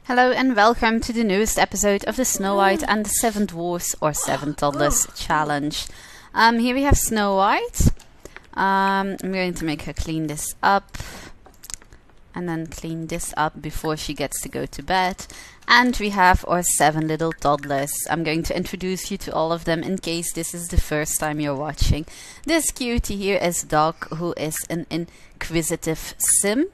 Hello and welcome to the newest episode of the Snow White and the 7 Dwarfs or 7 Toddlers challenge. Here we have Snow White. I'm going to make her clean this up and then clean this up before she gets to go to bed. And we have our 7 little toddlers. I'm going to introduce you to all of them in case this is the first time you're watching. This cutie here is Doc, who is an inquisitive sim.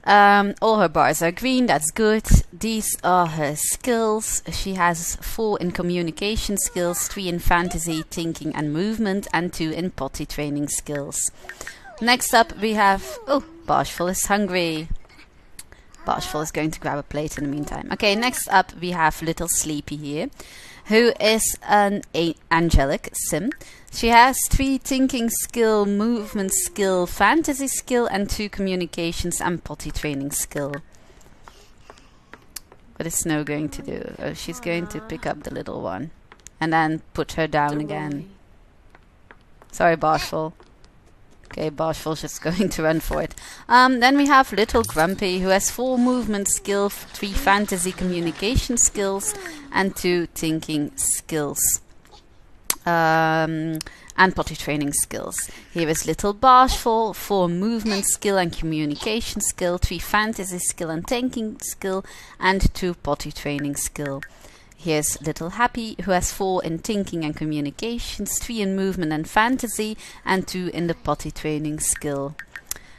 All her bars are green, that's good. These are her skills. She has 4 in communication skills, 3 in fantasy, thinking and movement, and 2 in potty training skills. Next up we have... oh, Bashful is hungry. Bashful is going to grab a plate in the meantime. Okay, next up we have little Sleepy here, who is an angelic sim. She has 3 thinking skill, movement skill, fantasy skill, and 2 communications and potty training skill. What is Snow going to do? Oh, she's going to pick up the little one and then put her down again. Sorry, Bashful. Okay, Bashful's just going to run for it. Then we have little Grumpy, who has 4 movement skill, 3 fantasy communication skills, and 2 thinking skills. And potty training skills. Here is little Bashful, 4 movement skill and communication skill, 3 fantasy skill and thinking skill, and 2 potty training skill. Here's little Happy, who has 4 in thinking and communications, 3 in movement and fantasy, and 2 in the potty training skill.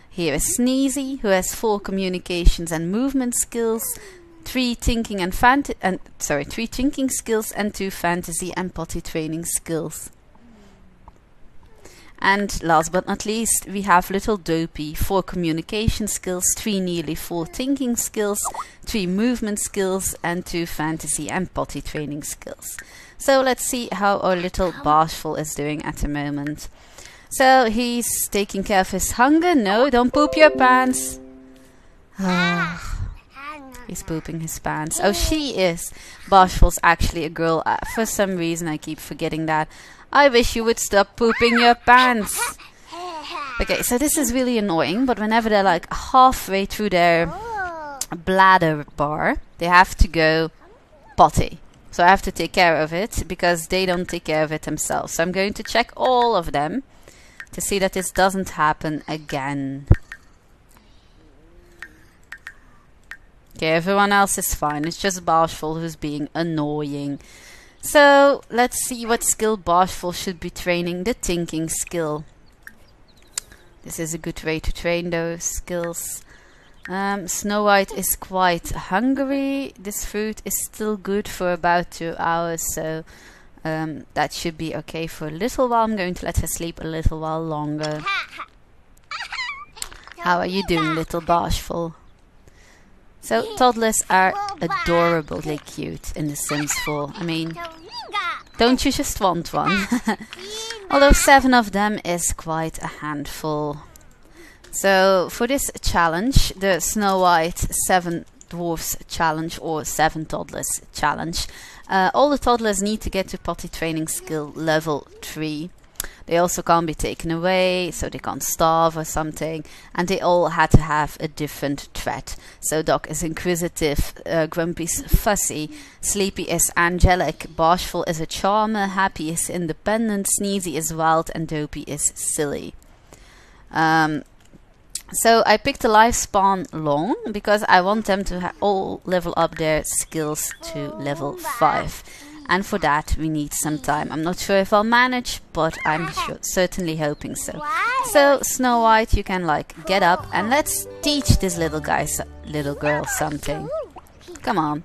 Here is Sneezy, who has 4 communications and movement skills, 3 thinking and 3 thinking skills, and 2 fantasy and potty training skills. And last but not least, we have little Dopey, 4 communication skills, 3 nearly 4 thinking skills, 3 movement skills, and 2 fantasy and potty training skills. So let's see how our little Bashful is doing at the moment. So he's taking care of his hunger. No, don't poop your pants. He's pooping his pants. Oh, she is. Bashful's actually a girl. For some reason I keep forgetting that. I wish you would stop pooping your pants. Okay, so this is really annoying, but whenever they're like halfway through their bladder bar, they have to go potty. So I have to take care of it because they don't take care of it themselves. So I'm going to check all of them to see that this doesn't happen again. Okay, everyone else is fine. It's just Bashful who's being annoying. So let's see what skill Bashful should be training. The thinking skill. This is a good way to train those skills. Snow White is quite hungry. This fruit is still good for about 2 hours, so that should be okay for a little while. I'm going to let her sleep a little while longer. How are you doing, little Bashful? So toddlers are adorably cute in The Sims 4. I mean, don't you just want one? Although 7 of them is quite a handful. So for this challenge, the Snow White 7 Dwarfs challenge or 7 Toddlers challenge, all the toddlers need to get to potty training skill level 3. They also can't be taken away, so they can't starve or something. And they all had to have a different trait. So Doc is inquisitive, Grumpy's fussy, Sleepy is angelic, Bashful is a charmer, Happy is independent, Sneezy is wild, and Dopey is silly. So I picked the lifespan long because I want them to all level up their skills to level 5. And for that we need some time. I'm not sure if I'll manage, but I'm certainly hoping so. So Snow White, you can like get up and let's teach this little girl something. Come on.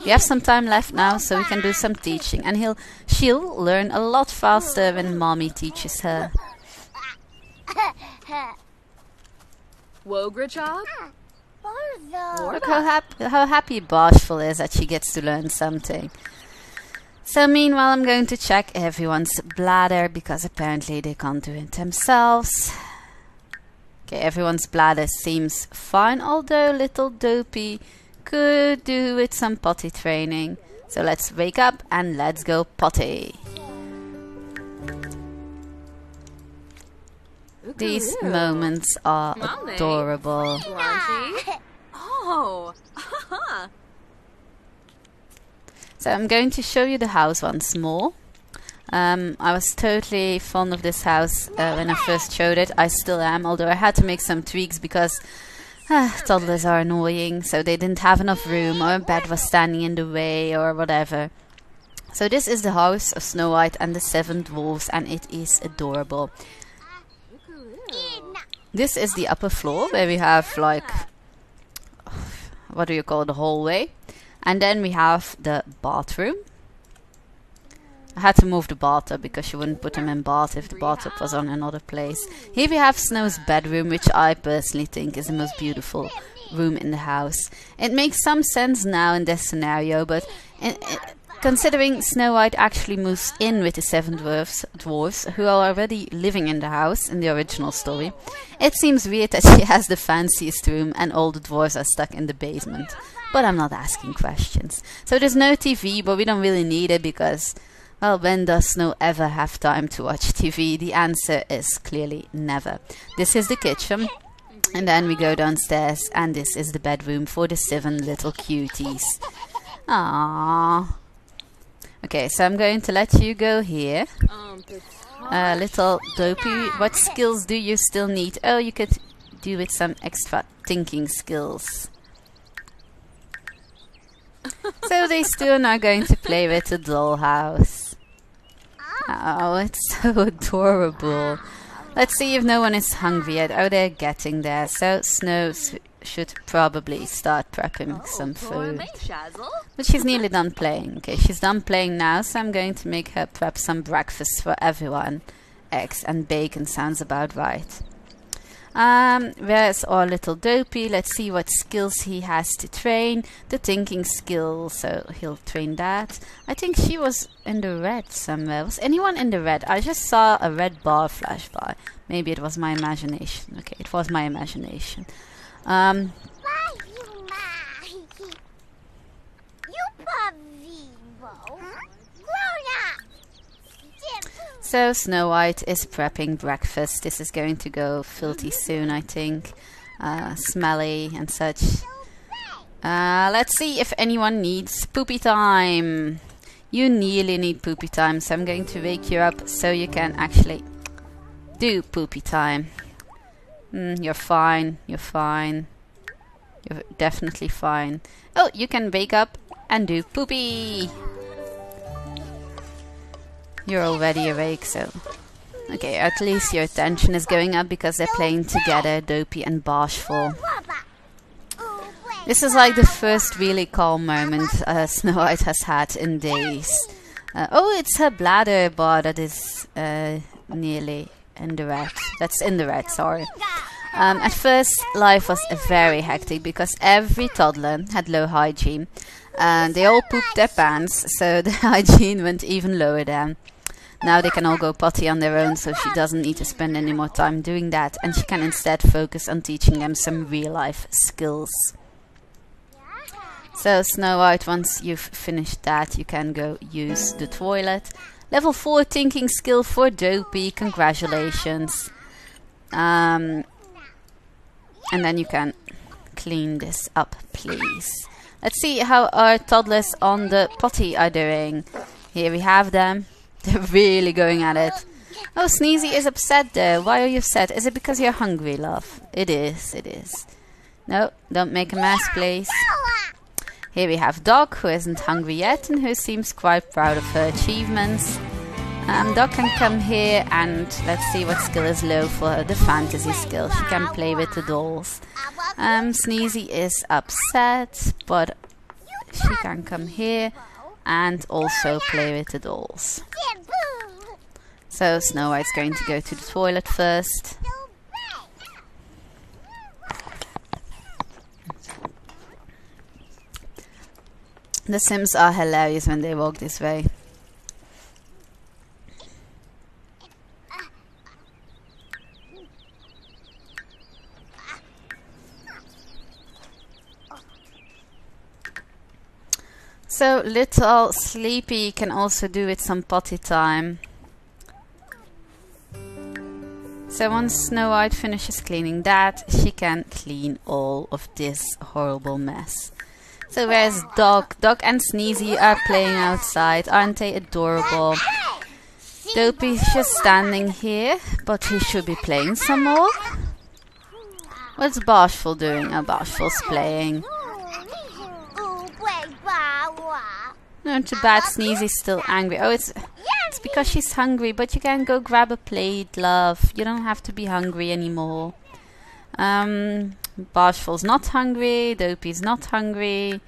We have some time left now, so we can do some teaching. And she'll learn a lot faster when mommy teaches her. Look how happy Bashful is that she gets to learn something. So meanwhile I'm going to check everyone's bladder because apparently they can't do it themselves. Okay, everyone's bladder seems fine, although little Dopey could do with some potty training. So let's wake up and let's go potty. These moments are adorable. Oh, So I'm going to show you the house once more. I was totally fond of this house when I first showed it. I still am, although I had to make some tweaks because toddlers are annoying, so they didn't have enough room, or a bed was standing in the way, or whatever. So this is the house of Snow White and the 7 dwarfs, and it is adorable. This is the upper floor, where we have like, what do you call it, the hallway. And then we have the bathroom. I had to move the bathtub because you wouldn't put him in bath if the bathtub was on another place. Here we have Snow's bedroom, which I personally think is the most beautiful room in the house. It makes some sense now in this scenario, but considering Snow White actually moves in with the 7 dwarfs who are already living in the house in the original story, it seems weird that she has the fanciest room and all the dwarfs are stuck in the basement. But I'm not asking questions. So there's no TV, but we don't really need it because, well, when does Snow ever have time to watch TV? The answer is clearly never. This is the kitchen, and then we go downstairs, and this is the bedroom for the 7 little cuties. Aww. Okay, so I'm going to let you go here. Little Dopey, what skills do you still need? Oh, you could do with some extra thinking skills. So they still are going to play with the dollhouse. Oh, it's so adorable. Let's see if no one is hungry yet. Oh, they're getting there. So Snow should probably start prepping some food. But she's nearly done playing. Okay, she's done playing now, so I'm going to make her prep some breakfast for everyone. Eggs and bacon sounds about right. Where's our little Dopey? Let's see what skills he has to train. The thinking skill, so he'll train that. I think she was in the red somewhere. Was anyone in the red? I just saw a red bar flash by. Maybe it was my imagination. Okay, it was my imagination. So Snow White is prepping breakfast. This is going to go filthy soon, I think. Smelly and such. Let's see if anyone needs poopy time. You nearly need poopy time, so I'm going to wake you up so you can actually do poopy time. You're fine. You're fine. You're definitely fine. Oh, you can wake up and do poopy. You're already awake, so... Okay, at least your attention is going up because they're playing together, Dopey and Bashful. This is like the first really calm moment Snow White has had in days. Oh, it's her bladder bar that is nearly in the red. That's in the red, sorry. At first, life was very hectic because every toddler had low hygiene. They all pooped their pants, so the hygiene went even lower then. Now they can all go potty on their own, so she doesn't need to spend any more time doing that, and she can instead focus on teaching them some real-life skills. So Snow White, once you've finished that, you can go use the toilet. Level 4 thinking skill for Dopey, congratulations. And then you can clean this up, please. Let's see how our toddlers on the potty are doing. Here we have them. They're really going at it. Oh, Sneezy is upset there. Why are you upset? Is it because you're hungry, love? It is, it is. No, don't make a mess, please. Here we have Dog, who isn't hungry yet and who seems quite proud of her achievements. Dog can come here and let's see what skill is low for her. The fantasy skill. She can play with the dolls. Sneezy is upset, but she can come here and also play with the dolls. So Snow White's going to go to the toilet first. The Sims are hilarious when they walk this way. So little Sleepy can also do with some potty time. So once Snow White finishes cleaning that, she can clean all of this horrible mess. So where's Dog? Dog and Sneezy are playing outside. Aren't they adorable? Dopey's just standing here, but he should be playing some more. What's Bashful doing? Oh, Bashful's playing. No, too bad Sneezy's still angry. Oh, it's because she's hungry, but you can go grab a plate, love. You don't have to be hungry anymore. Bashful's not hungry. Dopey's not hungry.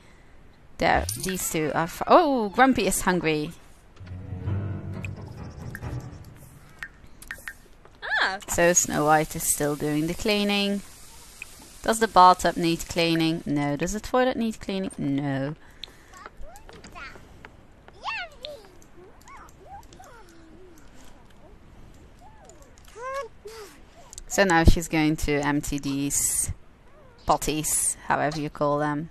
There, these two are... Oh, Grumpy is hungry. So Snow White is still doing the cleaning. Does the bathtub need cleaning? No. Does the toilet need cleaning? No. So now she's going to empty these potties, however you call them.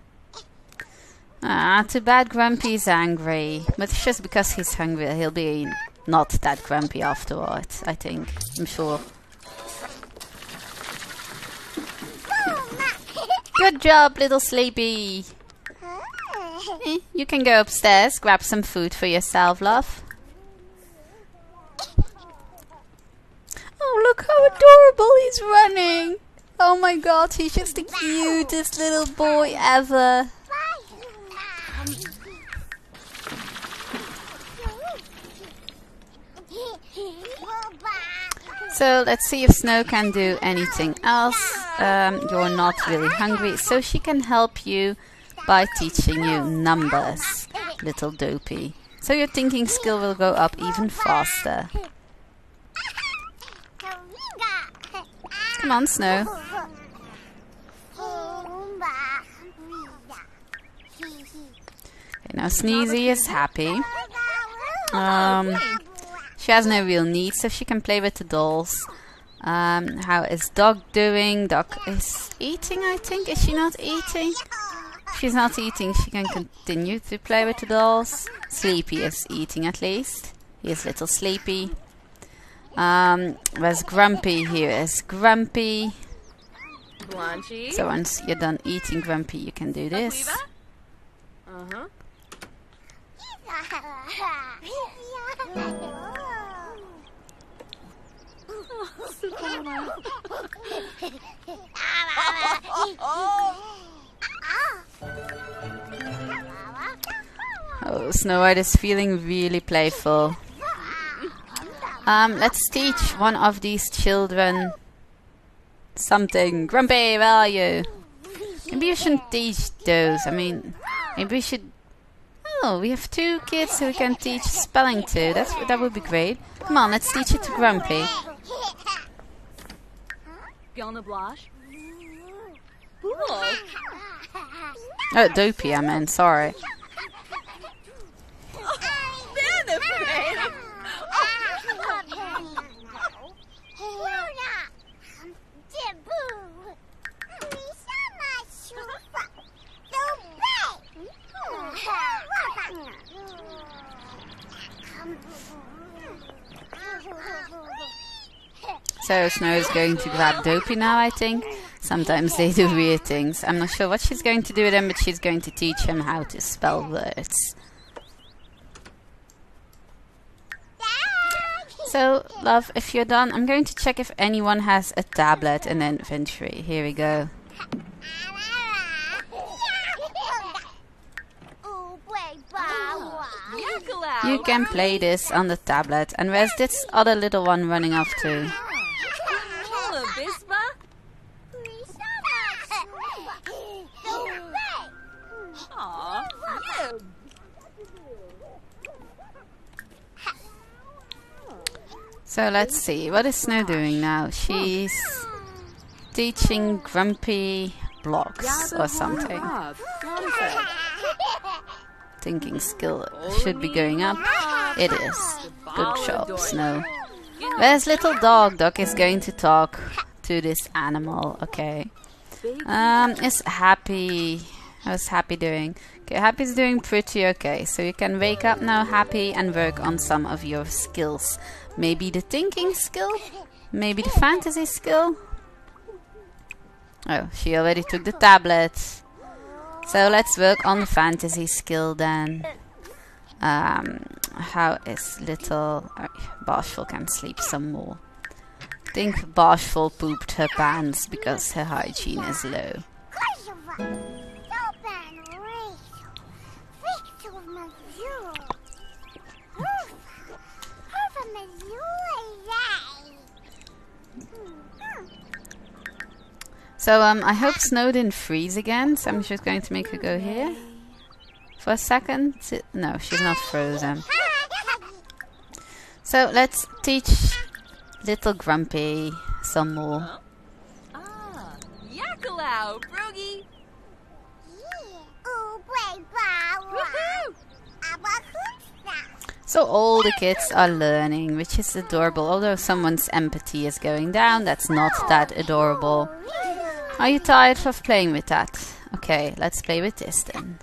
Ah, too bad Grumpy's angry. But it's just because he's hungry. He'll be not that grumpy afterwards, I think. I'm sure. Good job, little Sleepy. You can go upstairs, grab some food for yourself, love. Oh, look how adorable he's running. Oh my god, he's just the cutest little boy ever. So let's see if Snow can do anything else. You're not really hungry, so she can help you by teaching you numbers, little Dopey. So your thinking skill will go up even faster. Come on, Snow. Okay, now Sneezy is happy. She has no real needs, so she can play with the dolls. How is Dog doing? Dog is eating, I think. Is she not eating? If she's not eating, she can continue to play with the dolls. Sleepy is eating at least. He is little Sleepy. Where's Grumpy? Here is Grumpy. So once you're done eating, Grumpy, you can do this. Oh, Snow White is feeling really playful. Let's teach one of these children something. Grumpy, where are you? Maybe you shouldn't teach those. I mean, maybe we should... Oh, we have 2 kids who we can teach spelling to. That would be great. Come on, let's teach it to Grumpy. Oh, Dopey, I meant, sorry. So Snow is going to grab Dopey now, I think. Sometimes they do weird things. I'm not sure what she's going to do with him, but she's going to teach him how to spell words. So, love, if you're done, I'm going to check if anyone has a tablet in inventory. Here we go. You can play this on the tablet. And where's this other little one running off to? So let's see, what is Snow doing now? She's teaching Grumpy blocks or something. Thinking skill should be going up. It is. Good job, Snow. Where's little Dog? Dog is going to talk to this animal. Okay. Is Happy... How's Happy doing? Okay, Happy's doing pretty okay. So you can wake up now, Happy, and work on some of your skills. Maybe the thinking skill? Maybe the fantasy skill? Oh, she already took the tablet. So So let's work on the fantasy skill then. How is little Bashful can sleep some more. I think Bashful pooped her pants because her hygiene is low. So I hope Snow didn't freeze again, so I'm just going to make her go here for a second. No, she's not frozen. So let's teach little Grumpy some more. Yakalau, Brogy. So all the kids are learning, which is adorable. Although someone's empathy is going down, that's not that adorable. Are you tired of playing with that? Okay, let's play with this then.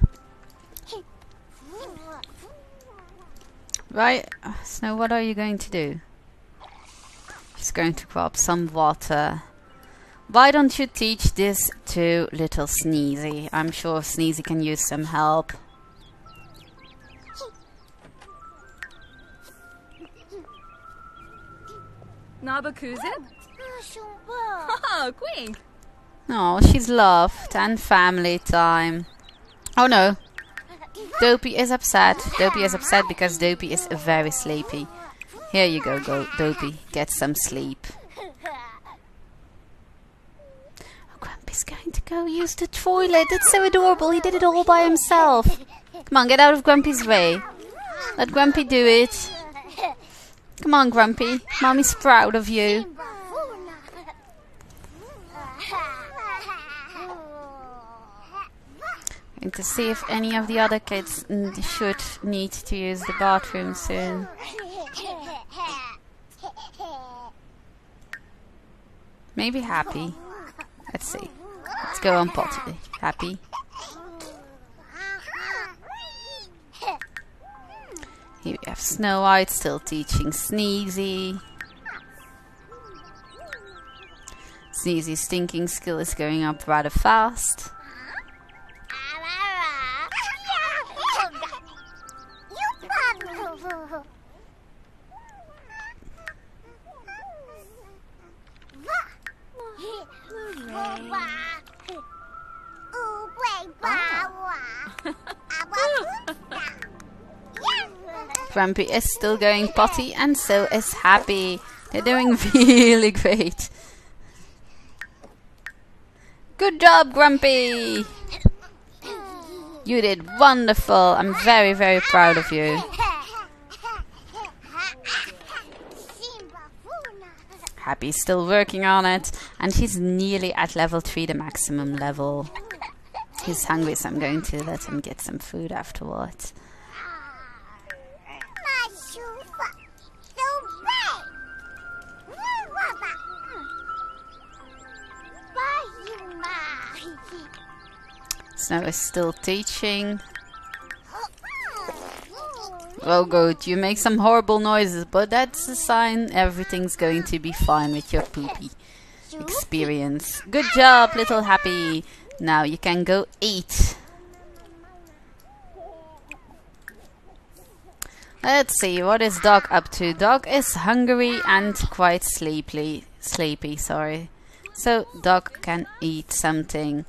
Right, Snow, what are you going to do? She's going to grab some water. Why don't you teach this to little Sneezy? I'm sure Sneezy can use some help. Nabakuzin? Oh, Queen. Oh, she's loved and family time. Oh no, Dopey is upset. Dopey is upset because Dopey is very sleepy. Here you go, Dopey. Get some sleep. Oh, Grumpy's going to go use the toilet. It's so adorable. He did it all by himself. Come on, get out of Grumpy's way. Let Grumpy do it. Come on, Grumpy. Mommy's proud of you. Going to see if any of the other kids should need to use the bathroom soon. Maybe Happy. Let's see. Let's go on potty. Happy. Here we have Snow White still teaching Sneezy. Sneezy's thinking skill is going up rather fast. Grumpy is still going potty and so is Happy. They're doing really great. Good job, Grumpy! You did wonderful. I'm very, very proud of you. Happy's still working on it and he's nearly at level 3, the maximum level. He's hungry, so I'm going to let him get some food afterwards. Snow is still teaching. Oh good, you make some horrible noises, but that's a sign everything's going to be fine with your poopy experience. Good job, little Happy. Now you can go eat. Let's see, what is Dog up to? Dog is hungry and quite sleepy, sorry. So Dog can eat something.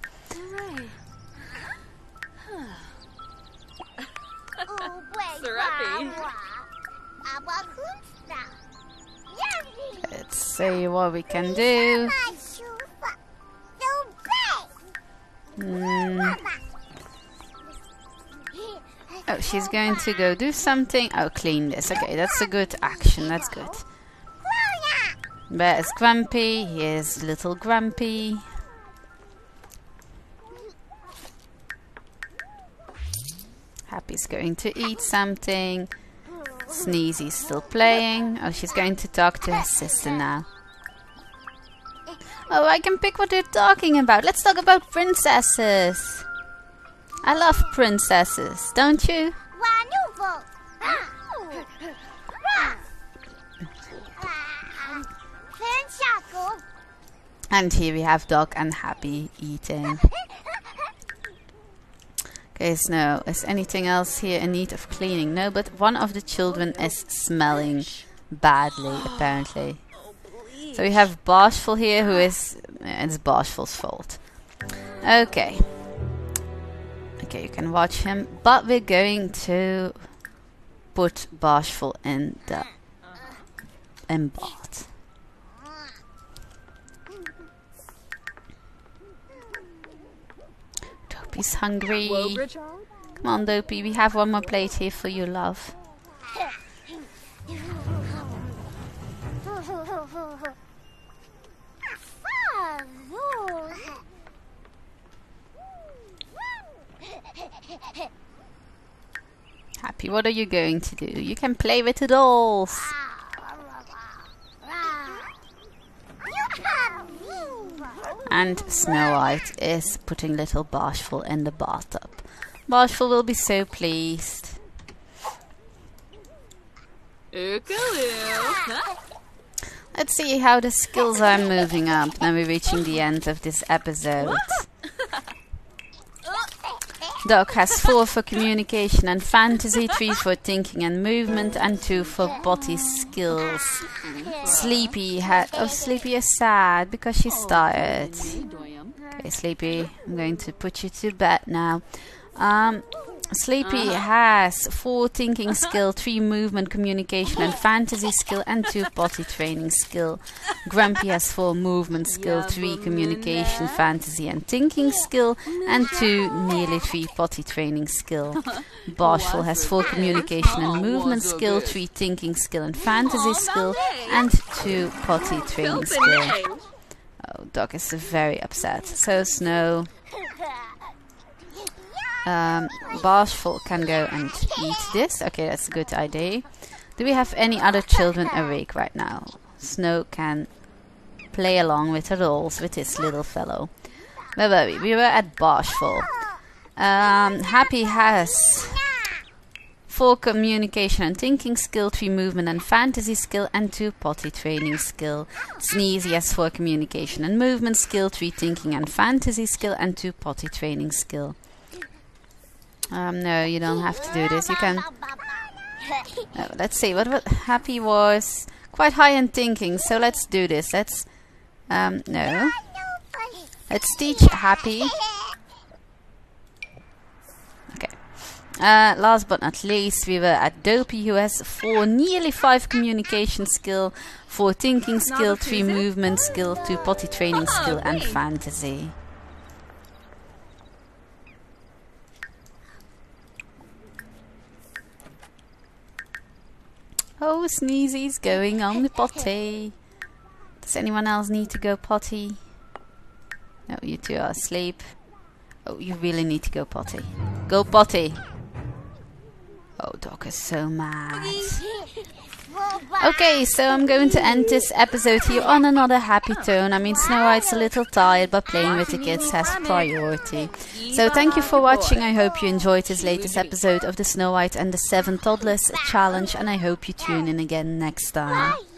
Let's see what we can do. Oh, she's going to go do something. Oh, clean this. Okay, that's a good action. That's good. Where's Grumpy? Here's little Grumpy. Happy's going to eat something. Sneezy's still playing. Oh, she's going to talk to her sister now. Oh, I can pick what they're talking about. Let's talk about princesses. I love princesses, don't you? And here we have Dog and Happy eating. Okay, Snow, is anything else here in need of cleaning? No, but one of the children is smelling badly, apparently. So we have Bashful here, who is... it's Bashful's fault. Okay. Okay, you can watch him, but we're going to put Bashful in the... in bath. Dopey's hungry. Come on, Dopey, we have one more plate here for you, love. Happy, what are you going to do? You can play with the dolls. And Snow White is putting little Bashful in the bathtub. Bashful will be so pleased. Let's see how the skills are moving up. Now we're reaching the end of this episode. Doc has 4 for communication and fantasy, 3 for thinking and movement, and 2 for body skills. Sleepy Sleepy is sad because she's tired. Okay, Sleepy, I'm going to put you to bed now. Sleepy has 4 thinking skill, 3 movement, communication and fantasy skill, and 2 potty training skill. Grumpy has 4 movement skill, 3 communication, fantasy and thinking skill, and 2 nearly 3 potty training skill. Bashful has 4 communication and movement skill, 3 thinking skill and fantasy skill, and 2 potty training skill. Oh, Doc is very upset. So Snow... Bashful can go and eat this. Okay, that's a good idea. Do we have any other children awake right now? Snow can play along with the dolls with this little fellow. Where were we? We were at Bashful. Happy has 4 communication and thinking skill, 3 movement and fantasy skill, and 2 potty training skill. Sneezy has 4 communication and movement skill, 3 thinking and fantasy skill, and 2 potty training skill. No, you don't have to do this. You can... let's see. What Happy was quite high in thinking, so let's do this. Let's... no. Let's teach Happy. Okay. Last but not least, we were at Dopey, who has 4, nearly 5 communication skill, 4 thinking skill, 3 movement skill, 2 potty training skill, and fantasy. Oh, Sneezy's going on the potty. Does anyone else need to go potty? No, you two are asleep. Oh, you really need to go potty. Go potty! Oh, Doc is so mad. Okay, so I'm going to end this episode here on another happy tone. I mean, Snow White's a little tired, but playing with the kids has priority. So thank you for watching. I hope you enjoyed this latest episode of the Snow White and the 7 Toddlers challenge, and I hope you tune in again next time.